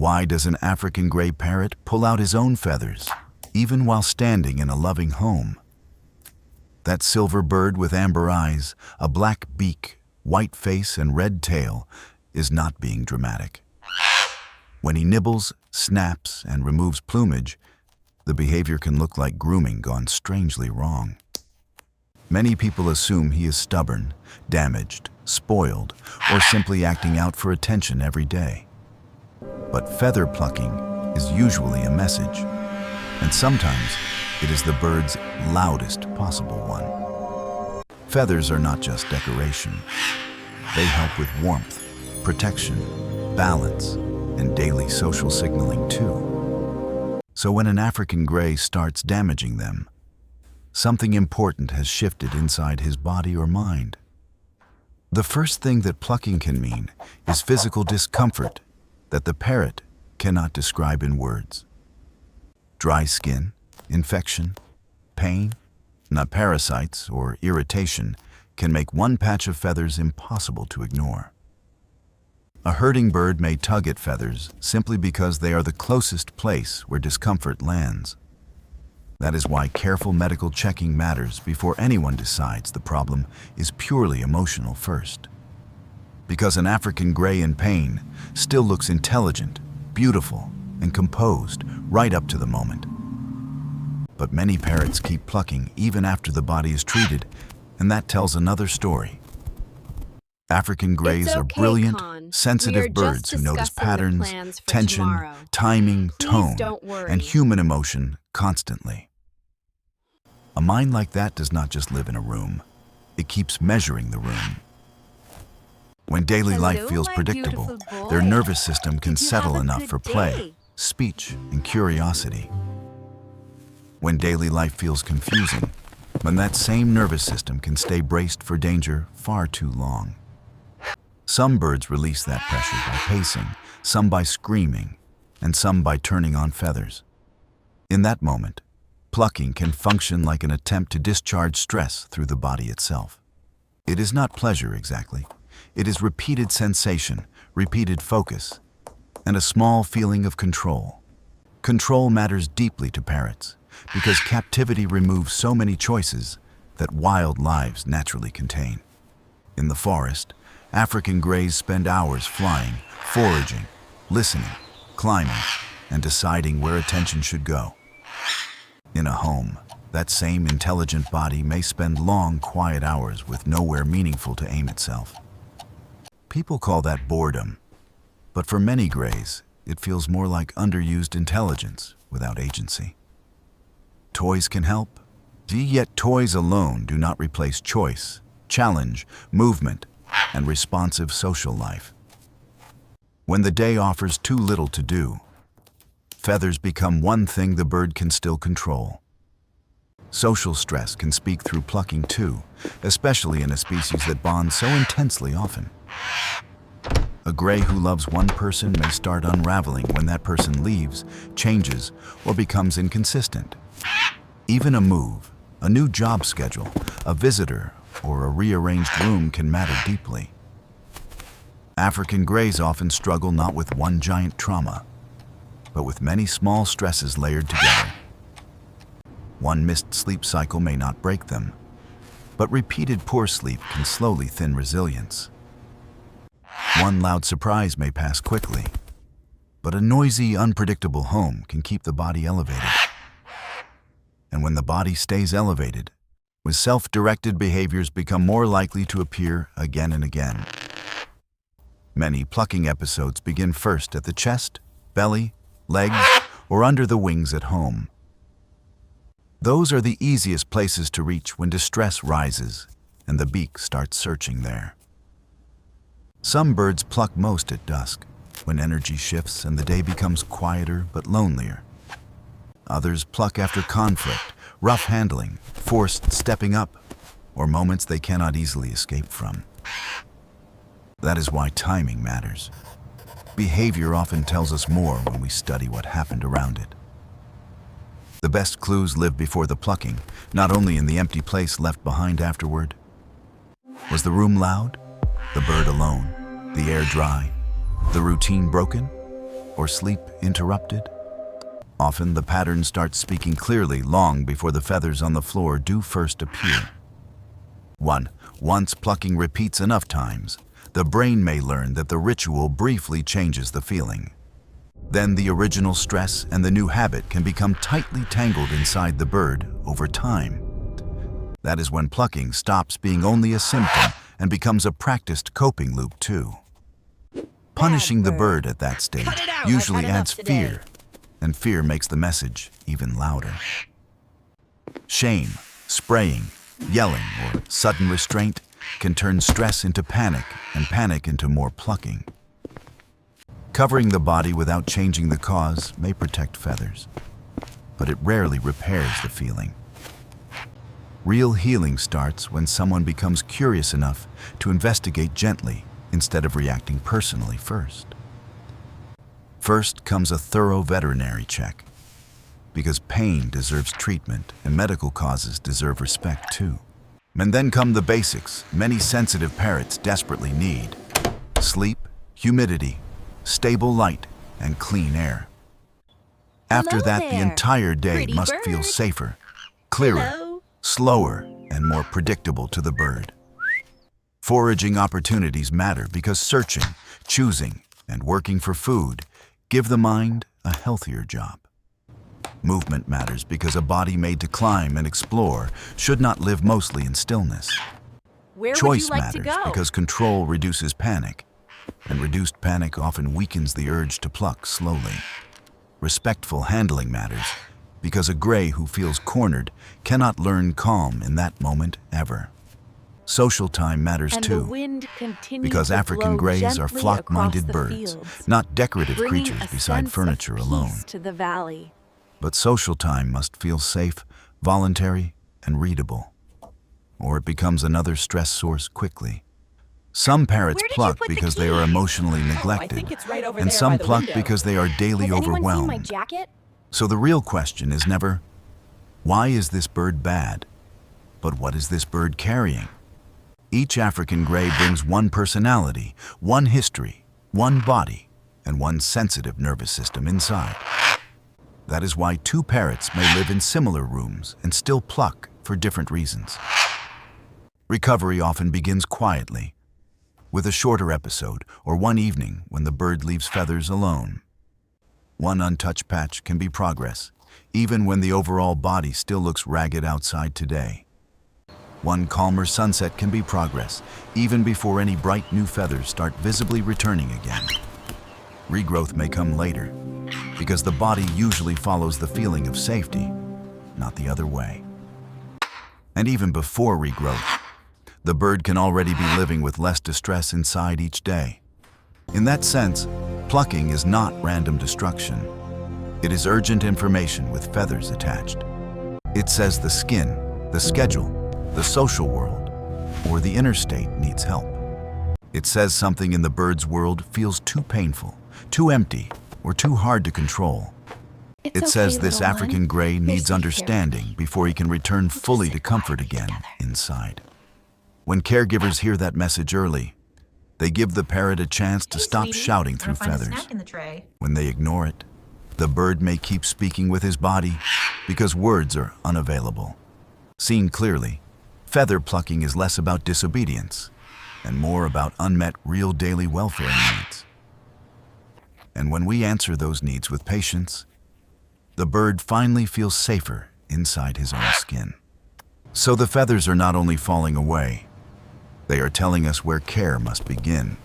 Why does an African gray parrot pull out his own feathers, even while standing in a loving home? That silver bird with amber eyes, a black beak, white face, and red tail is not being dramatic. When he nibbles, snaps, and removes plumage, the behavior can look like grooming gone strangely wrong. Many people assume he is stubborn, damaged, spoiled, or simply acting out for attention every day. But feather plucking is usually a message, and sometimes it is the bird's loudest possible one. Feathers are not just decoration. They help with warmth, protection, balance, and daily social signaling too. So when an African gray starts damaging them, something important has shifted inside his body or mind. The first thing that plucking can mean is physical discomfort that the parrot cannot describe in words. Dry skin, infection, pain, parasites, or irritation can make one patch of feathers impossible to ignore. A herding bird may tug at feathers simply because they are the closest place where discomfort lands. That is why careful medical checking matters before anyone decides the problem is purely emotional first. Because an African gray in pain still looks intelligent, beautiful, and composed right up to the moment. But many parrots keep plucking even after the body is treated, and that tells another story. African grays are brilliant, sensitive birds who notice patterns, tension, timing, tone, and human emotion constantly. A mind like that does not just live in a room, it keeps measuring the room. When daily life feels predictable, their nervous system can settle enough for play, speech, and curiosity. When daily life feels confusing, when that same nervous system can stay braced for danger far too long. Some birds release that pressure by pacing, some by screaming, and some by turning on feathers. In that moment, plucking can function like an attempt to discharge stress through the body itself. It is not pleasure exactly. It is repeated sensation, repeated focus, and a small feeling of control. Control matters deeply to parrots because captivity removes so many choices that wild lives naturally contain. In the forest, African grays spend hours flying, foraging, listening, climbing, and deciding where attention should go. In a home, that same intelligent body may spend long, quiet hours with nowhere meaningful to aim itself. People call that boredom, but for many grays, it feels more like underused intelligence without agency. Toys can help, yet toys alone do not replace choice, challenge, movement, and responsive social life. When the day offers too little to do, feathers become one thing the bird can still control. Social stress can speak through plucking too, especially in a species that bonds so intensely often. A gray who loves one person may start unraveling when that person leaves, changes, or becomes inconsistent. Even a move, a new job schedule, a visitor, or a rearranged room can matter deeply. African grays often struggle not with one giant trauma, but with many small stresses layered together. One missed sleep cycle may not break them, but repeated poor sleep can slowly thin resilience. One loud surprise may pass quickly, but a noisy, unpredictable home can keep the body elevated. And when the body stays elevated, with self-directed behaviors become more likely to appear again and again. Many plucking episodes begin first at the chest, belly, legs, or under the wings at home. Those are the easiest places to reach when distress rises and the beak starts searching there. Some birds pluck most at dusk, when energy shifts and the day becomes quieter but lonelier. Others pluck after conflict, rough handling, forced stepping up, or moments they cannot easily escape from. That is why timing matters. Behavior often tells us more when we study what happened around it. The best clues live before the plucking, not only in the empty place left behind afterward. Was the room loud? The bird alone? The air dry? The routine broken? or sleep interrupted? Often the pattern starts speaking clearly long before the feathers on the floor do first appear. 1. Once plucking repeats enough times, the brain may learn that the ritual briefly changes the feeling. Then the original stress and the new habit can become tightly tangled inside the bird over time. That is when plucking stops being only a symptom and becomes a practiced coping loop too. Punishing the bird at that stage usually adds fear, and fear makes the message even louder. Shame, spraying, yelling, or sudden restraint can turn stress into panic and panic into more plucking. Covering the body without changing the cause may protect feathers, but it rarely repairs the feeling. Real healing starts when someone becomes curious enough to investigate gently instead of reacting personally first. First comes a thorough veterinary check, because pain deserves treatment and medical causes deserve respect too. And then come the basics many sensitive parrots desperately need: sleep, humidity, stable light, and clean air. After that, the entire day must feel safer, clearer, slower, and more predictable to the bird. Foraging opportunities matter because searching, choosing, and working for food give the mind a healthier job. Movement matters because a body made to climb and explore should not live mostly in stillness. Choice matters because control reduces panic, and reduced panic often weakens the urge to pluck slowly. Respectful handling matters because a gray who feels cornered cannot learn calm in that moment ever. Social time matters too, because African greys are flock-minded birds, not decorative creatures beside furniture alone. But social time must feel safe, voluntary, and readable, or it becomes another stress source quickly. Some parrots pluck because they are emotionally neglected, and some pluck because they are daily overwhelmed. So the real question is never, why is this bird bad? But what is this bird carrying? Each African gray brings one personality, one history, one body, and one sensitive nervous system inside. That is why two parrots may live in similar rooms and still pluck for different reasons. Recovery often begins quietly, with a shorter episode or one evening when the bird leaves feathers alone. One untouched patch can be progress, even when the overall body still looks ragged outside today. One calmer sunset can be progress, even before any bright new feathers start visibly returning again. Regrowth may come later, because the body usually follows the feeling of safety, not the other way. And even before regrowth, the bird can already be living with less distress inside each day. In that sense, plucking is not random destruction. It is urgent information with feathers attached. It says the skin, the schedule, the social world, or the interstate needs help. It says something in the bird's world feels too painful, too empty, or too hard to control. It says this African gray needs understanding before he can return fully to comfort again inside. When caregivers hear that message early, they give the parrot a chance to stop shouting through feathers. When they ignore it, the bird may keep speaking with his body because words are unavailable. Seen clearly, feather plucking is less about disobedience and more about unmet real daily welfare needs. And when we answer those needs with patience, the bird finally feels safer inside his own skin. So the feathers are not only falling away, they are telling us where care must begin.